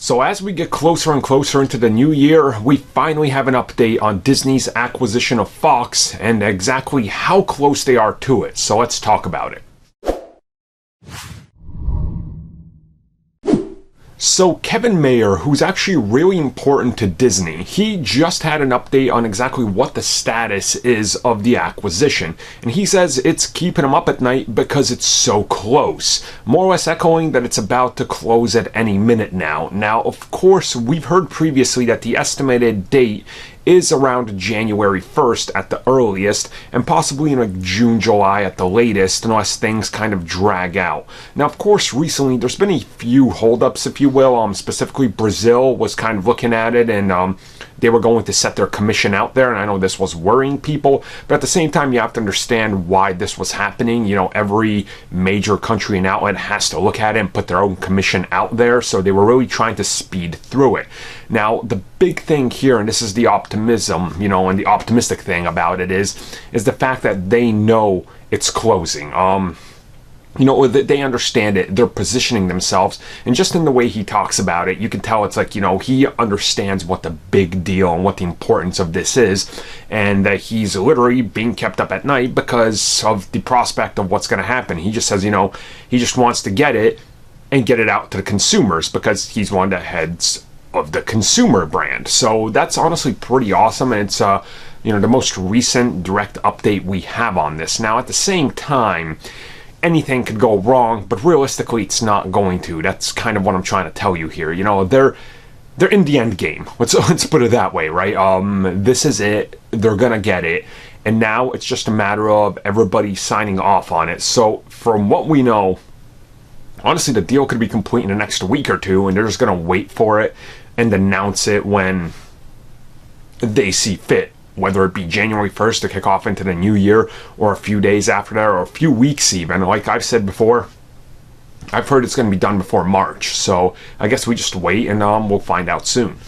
So as we get closer and closer into the new year, we finally have an update on Disney's acquisition of Fox and exactly how close they are to it. So let's talk about it. So Kevin Mayer, who's actually really important to Disney, he just had an update on exactly what the status is of the acquisition. And he says it's keeping him up at night because it's so close. More or less echoing that it's about to close at any minute now. Now, of course, we've heard previously that the estimated date is around January 1st at the earliest, and possibly in like June, July at the latest, unless things kind of drag out. Now, of course, recently there's been a few holdups, if you will. Specifically, Brazil was kind of looking at it, and they were going to set their commission out there, and I know this was worrying people, but at the same time, you have to understand why this was happening. You know, every major country and outlet has to look at it and put their own commission out there, so they were really trying to speed through it. Now, the big thing here, and this is the optimism, you know, and the optimistic thing about it is the fact that they know it's closing. You know, they understand it, they're positioning themselves, and just in the way he talks about it, you can tell it's like, you know, he understands what the big deal and what the importance of this is, and that he's literally being kept up at night because of the prospect of what's going to happen. He just says, you know, he just wants to get it and get it out to the consumers because he's one of the heads of the consumer brand. So that's honestly pretty awesome, and it's you know, the most recent direct update we have on this. Now, at the same time, anything could go wrong, but realistically, it's not going to. That's kind of what I'm trying to tell you here. You know, they're in the end game. Let's put it that way, right? This is it. They're gonna get it, and now it's just a matter of everybody signing off on it. So, from what we know, honestly, the deal could be complete in the next week or two, and they're just gonna wait for it and announce it when they see fit. Whether it be January 1st to kick off into the new year, or a few days after that, or a few weeks even. Like I've said before, I've heard it's going to be done before March. So I guess we just wait and we'll find out soon.